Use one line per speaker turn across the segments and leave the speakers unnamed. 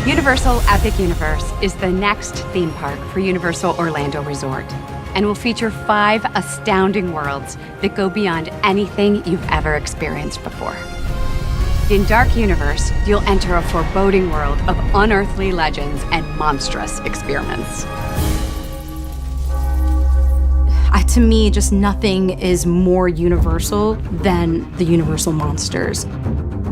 Universal Epic Universe is the next theme park for Universal Orlando Resort and will feature 5 astounding worlds that go beyond anything you've ever experienced before. In Dark Universe, you'll enter a foreboding world of unearthly legends and monstrous experiments.
To me, just nothing is more universal than the Universal monsters.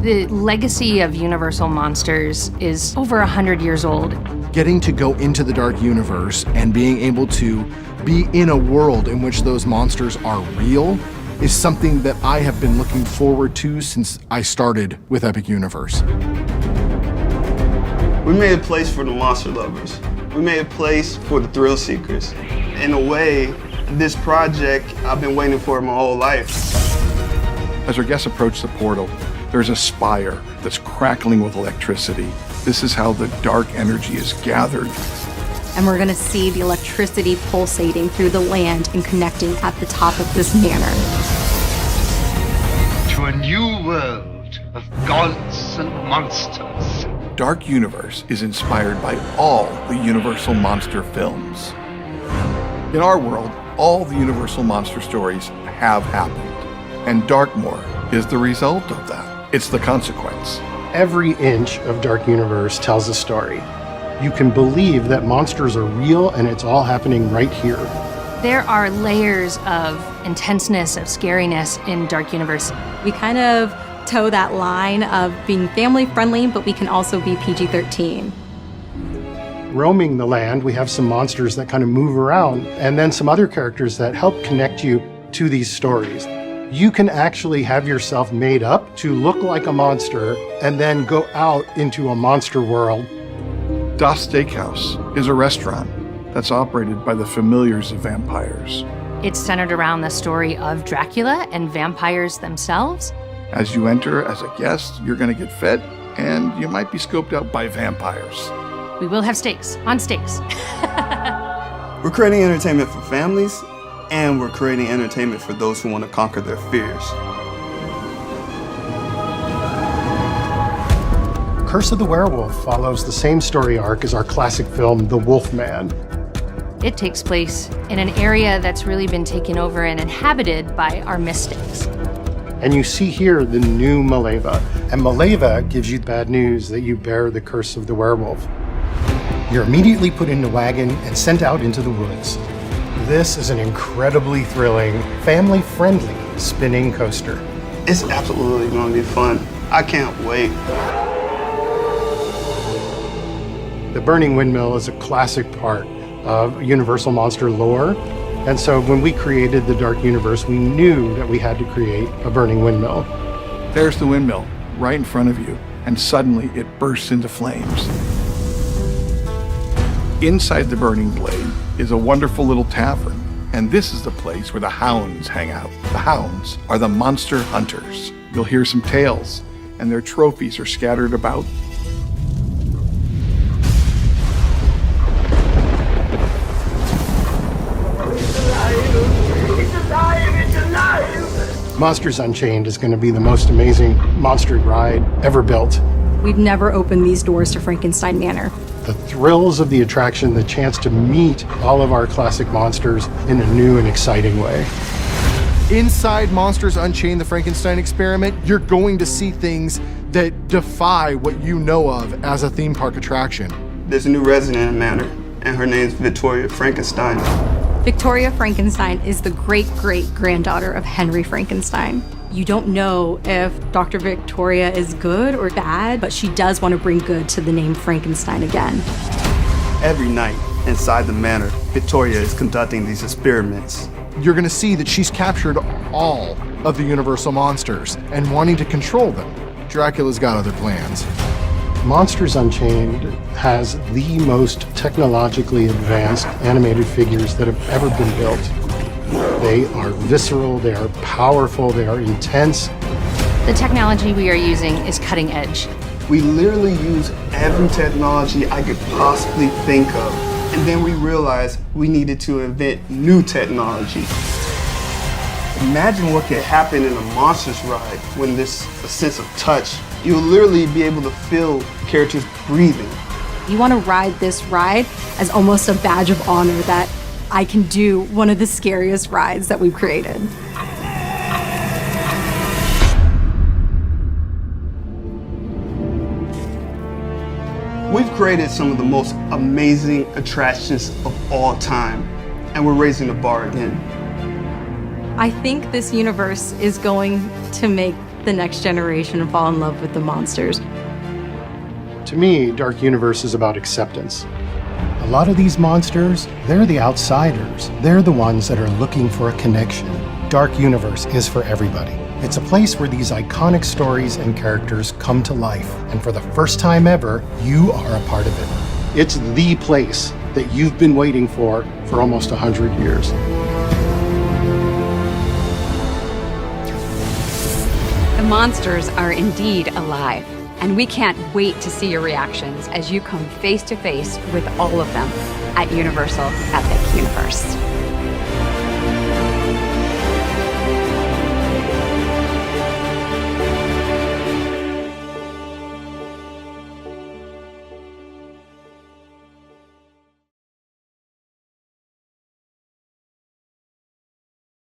The legacy of Universal Monsters is over 100 years old.
Getting to go into the Dark Universe and being able to be in a world in which those monsters are real is something that I have been looking forward to since I started with Epic Universe.
We made a place for the monster lovers. We made a place for the thrill seekers. In a way, this project I've been waiting for my whole life.
As our guests approach the portal, there's a spire that's crackling with electricity. This is how the dark energy is gathered.
And we're gonna see the electricity pulsating through the land and connecting at the top of this manor.
To a new world of gods and monsters.
Dark Universe is inspired by all the Universal Monster films. In our world, all the Universal Monster stories have happened, and Darkmoor is the result of that. It's the consequence.
Every inch of Dark Universe tells a story. You can believe that monsters are real and it's all happening right here.
There are layers of intenseness, of scariness in Dark Universe.
We kind of toe that line of being family friendly, but we can also be PG-13.
Roaming the land, we have some monsters that kind of move around, and then some other characters that help connect you to these stories. You can actually have yourself made up to look like a monster and then go out into a monster world.
Das Steakhouse is a restaurant that's operated by the familiars of vampires.
It's centered around the story of Dracula and vampires themselves.
As you enter as a guest, you're going to get fed, and you might be scoped out by vampires.
We will have steaks, on steaks.
We're creating entertainment for families, and we're creating entertainment for those who want to conquer their fears.
Curse of the Werewolf follows the same story arc as our classic film, The Wolfman.
It takes place in an area that's really been taken over and inhabited by our mystics.
And you see here the new Maleva. And Maleva gives you bad news that you bear the curse of the werewolf. You're immediately put in a wagon and sent out into the woods. This is an incredibly thrilling, family-friendly spinning coaster.
It's absolutely going to be fun. I can't wait.
The Burning Windmill is a classic part of Universal Monster lore. And so when we created the Dark Universe, we knew that we had to create a burning windmill.
There's the windmill right in front of you, and suddenly it bursts into flames. Inside the burning blade is a wonderful little tavern, and this is the place where the hounds hang out. The hounds are the monster hunters. You'll hear some tales, and their trophies are scattered about.
Monsters Unchained is going to be the most amazing monster ride ever built.
We've never opened these doors to Frankenstein Manor.
The thrills of the attraction, the chance to meet all of our classic monsters in a new and exciting way.
Inside Monsters Unchained, the Frankenstein experiment, you're going to see things that defy what you know of as a theme park attraction.
There's a new resident in Manor, and her name's Victoria Frankenstein.
Victoria Frankenstein is the great-great-granddaughter of Henry Frankenstein. You don't know if Dr. Victoria is good or bad, but she does want to bring good to the name Frankenstein again.
Every night inside the manor, Victoria is conducting these experiments.
You're going to see that she's captured all of the Universal monsters and wanting to control them. Dracula's got other plans.
Monsters Unchained has the most technologically advanced animated figures that have ever been built. They are visceral, they are powerful, they are intense.
The technology we are using is cutting edge.
We literally use every technology I could possibly think of. And then we realized we needed to invent new technology. Imagine what could happen in a Monsters ride when there's a sense of touch. You'll literally be able to feel characters breathing.
You want to ride this ride as almost a badge of honor that I can do one of the scariest rides that we've created.
We've created some of the most amazing attractions of all time, and we're raising the bar again.
I think this universe is going to make the next generation fall in love with the monsters.
To me, Dark Universe is about acceptance. A lot of these monsters, they're the outsiders. They're the ones that are looking for a connection. Dark Universe is for everybody. It's a place where these iconic stories and characters come to life. And for the first time ever, you are a part of it. It's the place that you've been waiting for almost 100 years.
The monsters are indeed alive, and we can't wait to see your reactions as you come face to face with all of them at Universal Epic Universe.